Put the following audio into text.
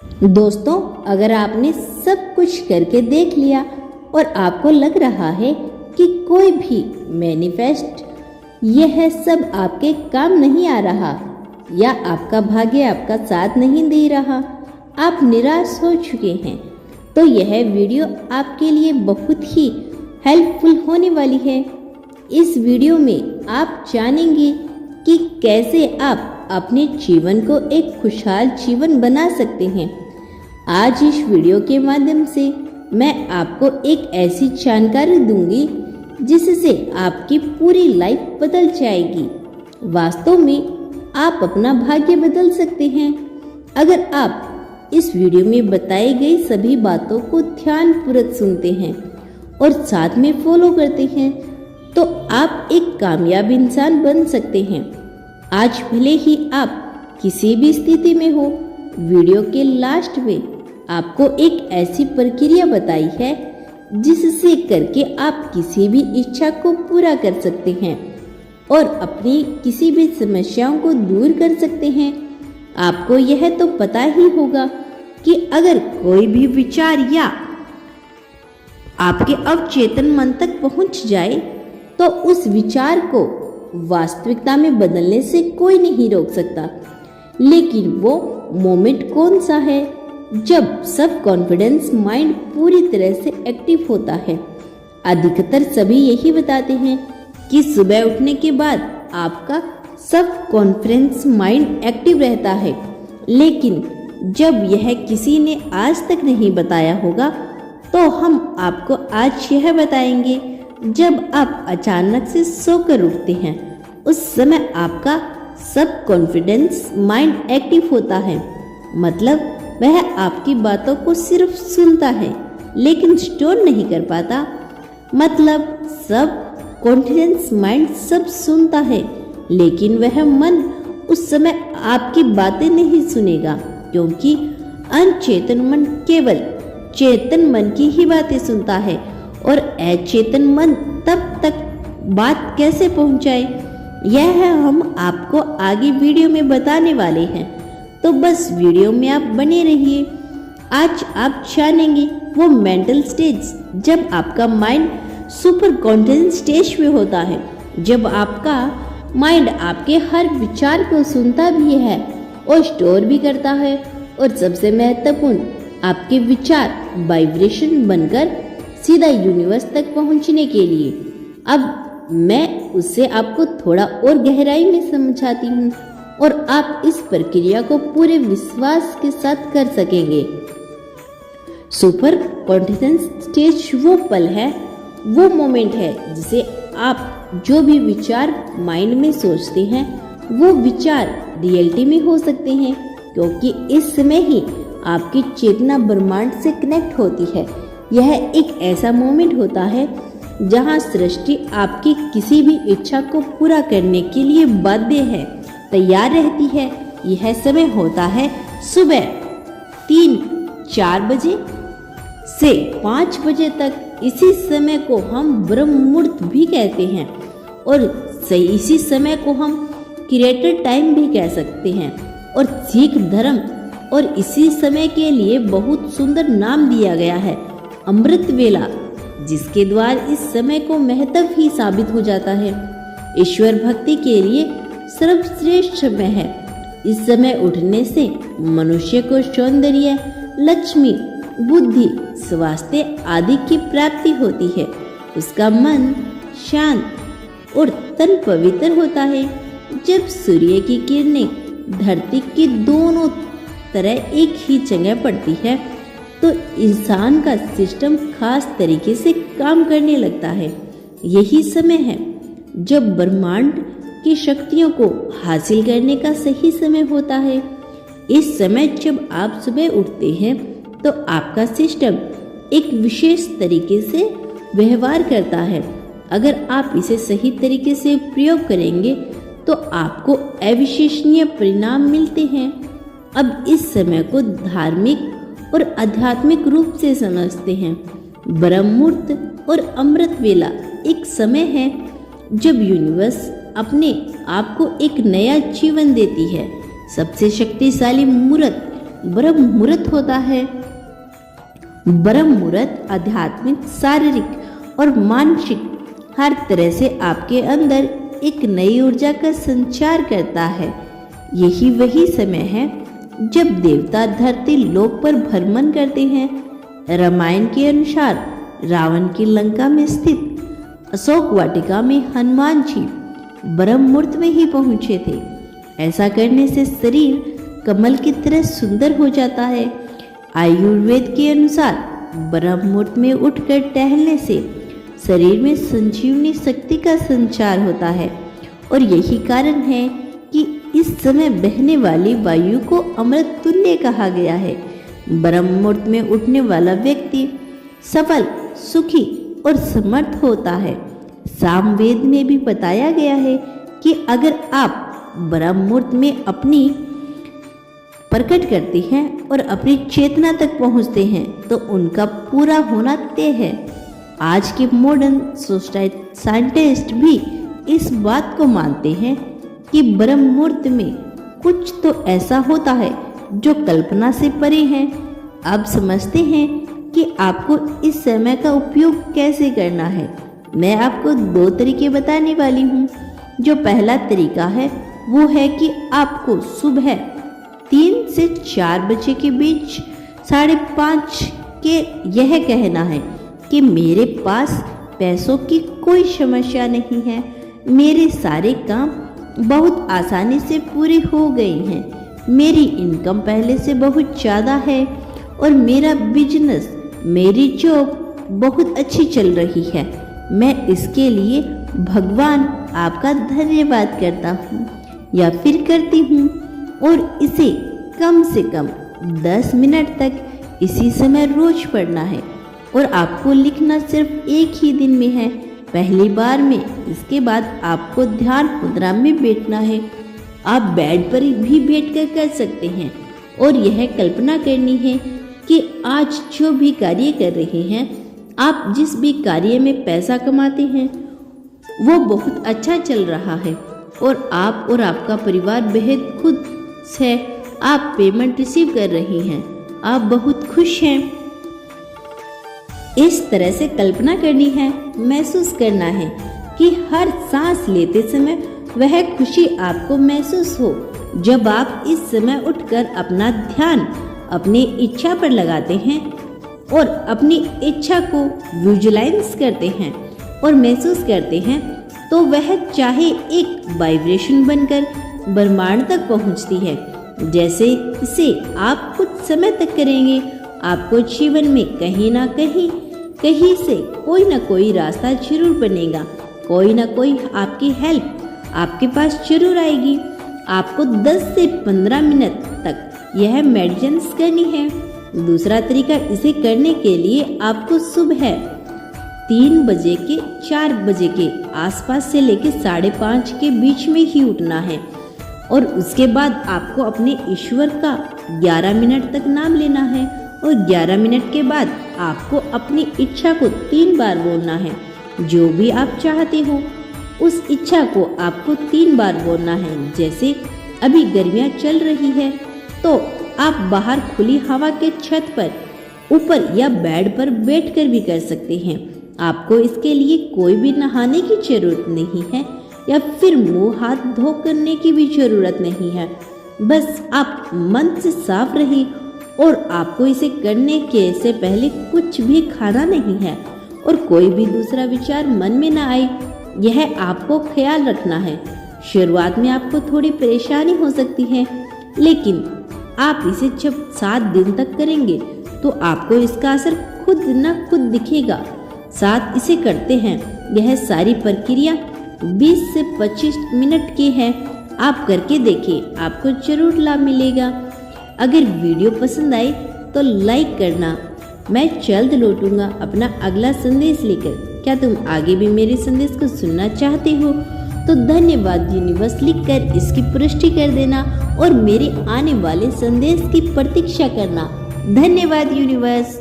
दोस्तों, अगर आपने सब कुछ करके देख लिया और आपको लग रहा है कि कोई भी मैनिफेस्ट यह सब आपके काम नहीं आ रहा या आपका भाग्य आपका साथ नहीं दे रहा, आप निराश हो चुके हैं, तो यह वीडियो आपके लिए बहुत ही हेल्पफुल होने वाली है। इस वीडियो में आप जानेंगे कि कैसे आप अपने जीवन को एक खुशहाल जीवन बना सकते हैं। आज इस वीडियो के माध्यम से मैं आपको एक ऐसी जानकारी दूंगी जिससे आपकी पूरी लाइफ बदल जाएगी। वास्तव में आप अपना भाग्य बदल सकते हैं। अगर आप इस वीडियो में बताई गई सभी बातों को ध्यानपूर्वक सुनते हैं और साथ में फॉलो करते हैं तो आप एक कामयाब इंसान बन सकते हैं। आज भले ही आप किसी भी स्थिति में हो, वीडियो के लास्ट में आपको एक ऐसी प्रक्रिया बताई है जिससे करके आप किसी भी इच्छा को पूरा कर सकते हैं और अपनी किसी भी समस्याओं को दूर कर सकते हैं। आपको यह तो पता ही होगा कि अगर कोई भी विचार या आपके अवचेतन मन तक पहुंच जाए तो उस विचार को वास्तविकता में बदलने से कोई नहीं रोक सकता। लेकिन वो मोमेंट कौन सा है जब सब कॉन्फिडेंस माइंड पूरी तरह से एक्टिव होता है? अधिकतर सभी यही बताते हैं कि सुबह उठने के बाद आपका सब कॉन्फिडेंस माइंड एक्टिव रहता है। लेकिन जब यह किसी ने आज तक नहीं बताया होगा तो हम आपको आज यह बताएंगे। जब आप अचानक से सोकर उठते हैं उस समय आपका सब कॉन्फिडेंस माइंड एक्टिव होता है। मतलब वह आपकी बातों को सिर्फ सुनता है लेकिन स्टोर नहीं कर पाता। मतलब सब कॉन्फिडेंस माइंड सब सुनता है लेकिन वह मन उस समय आपकी बातें नहीं सुनेगा, क्योंकि अनचेतन मन केवल चेतन मन की ही बातें सुनता है और अचेतन मन तब तक बात कैसे पहुंचाए यह हम आपको आगे वीडियो में बताने वाले हैं। तो बस वीडियो में आप बने रहिए। आज आप जानेंगे वो मेंटल स्टेज जब आपका माइंड सुपर कॉन्फिडेंस स्टेज में होता है, जब आपका माइंड आपके हर विचार को सुनता भी है और स्टोर भी करता है, और सबसे महत्वपूर्ण आपके विचार वाइब्रेशन बनकर सीधा यूनिवर्स तक पहुंचने के लिए। अब मैं उससे आपको थोड़ा और गहराई में समझाती हूँ और आप इस प्रक्रिया को पूरे विश्वास के साथ कर सकेंगे। सुपर कॉन्फिडेंस स्टेज वो पल है, वो मोमेंट है जिसे आप जो भी विचार माइंड में सोचते हैं वो विचार रियलिटी में हो सकते हैं, क्योंकि इस समय ही आपकी चेतना ब्रह्मांड से कनेक्ट होती है। यह एक ऐसा मोमेंट होता है जहां सृष्टि आपकी किसी भी इच्छा को पूरा करने के लिए बाध्य है, तैयार रहती है। यह समय होता है सुबह 3-4 बजे से 5 बजे तक। इसी समय को हम ब्रह्म मुहूर्त भी कहते हैं और इसी समय को हम क्रिएटर टाइम भी कह सकते हैं। और सिख धर्म और इसी समय के लिए बहुत सुंदर नाम दिया गया है, अमृत वेला, जिसके द्वारा इस समय को महत्व ही साबित हो जाता है। ईश्वर भक्ति के लिए सर्वश्रेष्ठ समय है। इस समय उठने से मनुष्य को सौंदर्य, लक्ष्मी, बुद्धि, स्वास्थ्य आदि की प्राप्ति होती है। उसका मन शांत और तन पवित्र होता है। जब सूर्य की किरणें धरती के दोनों तरह एक ही जगह पड़ती है तो इंसान का सिस्टम खास तरीके से काम करने लगता है। यही समय है जब ब्रह्मांड की शक्तियों को हासिल करने का सही समय होता है। इस समय जब आप सुबह उठते हैं तो आपका सिस्टम एक विशेष तरीके से व्यवहार करता है। अगर आप इसे सही तरीके से प्रयोग करेंगे तो आपको अविश्वसनीय परिणाम मिलते हैं। अब इस समय को धार्मिक और आध्यात्मिक रूप से समझते हैं। ब्रह्म मुहूर्त और अमृत वेला एक समय है जब यूनिवर्स अपने आप को एक नया जीवन देती है। सबसे शक्तिशाली मुहूर्त ब्रह्म मुहूर्त होता है। ब्रह्म मुहूर्त आध्यात्मिक, शारीरिक और मानसिक हर तरह से आपके अंदर एक नई ऊर्जा का संचार करता है। यही वही समय है जब देवता धरती लोक पर भ्रमण करते हैं। रामायण के अनुसार रावण की लंका में स्थित अशोक वाटिका में हनुमान जी ब्रह्म मुहूर्त में ही पहुंचे थे। ऐसा करने से शरीर कमल की तरह सुंदर हो जाता है। आयुर्वेद के अनुसार ब्रह्म मुहूर्त में उठकर टहलने से शरीर में संजीवनी शक्ति का संचार होता है और यही कारण है कि इस समय बहने वाली वायु को अमृत तुल्य कहा गया है। ब्रह्म मुहूर्त में उठने वाला व्यक्ति सफल, सुखी और समर्थ होता है। सामवेद में भी बताया गया है कि अगर आप ब्रह्म मुहूर्त में अपनी प्रकट करते हैं और अपनी चेतना तक पहुंचते हैं तो उनका पूरा होना तय है। आज के मॉडर्न साइंटिस्ट भी इस बात को मानते हैं कि ब्रह्म मुहूर्त में कुछ तो ऐसा होता है जो कल्पना से परे है। अब समझते हैं कि आपको इस समय का उपयोग कैसे करना है। मैं आपको 2 तरीके बताने वाली हूँ। जो पहला तरीका है वो है कि आपको सुबह 3 से 4 बजे के बीच 5:30 के यह कहना है कि मेरे पास पैसों की कोई समस्या नहीं है, मेरे सारे काम बहुत आसानी से पूरे हो गए हैं, मेरी इनकम पहले से बहुत ज़्यादा है और मेरा बिजनेस, मेरी जॉब बहुत अच्छी चल रही है। मैं इसके लिए भगवान आपका धन्यवाद करता हूँ या फिर करती हूँ। और इसे कम से कम 10 मिनट तक इसी समय रोज पढ़ना है और आपको लिखना सिर्फ एक ही दिन में है, पहली बार में। इसके बाद आपको ध्यान मुद्रा में बैठना है। आप बेड पर भी बैठकर कर सकते हैं और यह कल्पना करनी है कि आज जो भी कार्य कर रहे हैं, आप जिस भी कार्य में पैसा कमाते हैं वो बहुत अच्छा चल रहा है और आप और आपका परिवार बेहद खुश है। आप पेमेंट रिसीव कर रही हैं, आप बहुत खुश हैं। इस तरह से कल्पना करनी है, महसूस करना है कि हर सांस लेते समय वह खुशी आपको महसूस हो। जब आप इस समय उठकर अपना ध्यान अपनी इच्छा पर लगाते हैं और अपनी इच्छा को विजुलाइज करते हैं और महसूस करते हैं तो वह चाहे एक वाइब्रेशन बनकर ब्रह्मांड तक पहुंचती है। जैसे इसे आप कुछ समय तक करेंगे, आपको जीवन में कहीं से कोई ना कोई रास्ता जरूर बनेगा, कोई ना कोई आपकी हेल्प आपके पास जरूर आएगी। आपको 10 से 15 मिनट तक यह मेडिटेशन करनी है। दूसरा तरीका, इसे करने के लिए आपको सुबह 3 बजे के 4 बजे के आसपास से लेकर 5:30 के बीच में ही उठना है और उसके बाद आपको अपने ईश्वर का 11 मिनट तक नाम लेना है और 11 मिनट के बाद आपको अपनी इच्छा को 3 बार बोलना है। जो भी आप चाहते हो उस इच्छा को आपको 3 बार बोलना है। जैसे अभी गर्मियाँ चल रही है तो आप बाहर खुली हवा के छत पर, ऊपर या बेड पर बैठकर भी कर सकते हैं। आपको इसके लिए कोई भी नहाने की जरूरत नहीं है या फिर मुंह हाथ धो करने की भी जरूरत नहीं है। बस आप मन से साफ रहिए और आपको इसे करने के से पहले कुछ भी खाना नहीं है और कोई भी दूसरा विचार मन में ना आए, यह आपको ख्याल रखना है। शुरुआत में आपको थोड़ी परेशानी हो सकती है, लेकिन आप इसे जब 7 दिन तक करेंगे तो आपको इसका असर खुद न खुद दिखेगा। साथ इसे करते हैं। यह सारी प्रक्रिया 20 से 25 मिनट की है। आप करके देखिए, आपको जरूर लाभ मिलेगा। अगर वीडियो पसंद आए तो लाइक करना। मैं जल्द लौटूंगा अपना अगला संदेश लेकर। क्या तुम आगे भी मेरे संदेश को सुनना चाहते हो तो धन्यवाद यूनिवर्स लिखकर इसकी पुष्टि कर देना और मेरे आने वाले संदेश की प्रतीक्षा करना। धन्यवाद यूनिवर्स।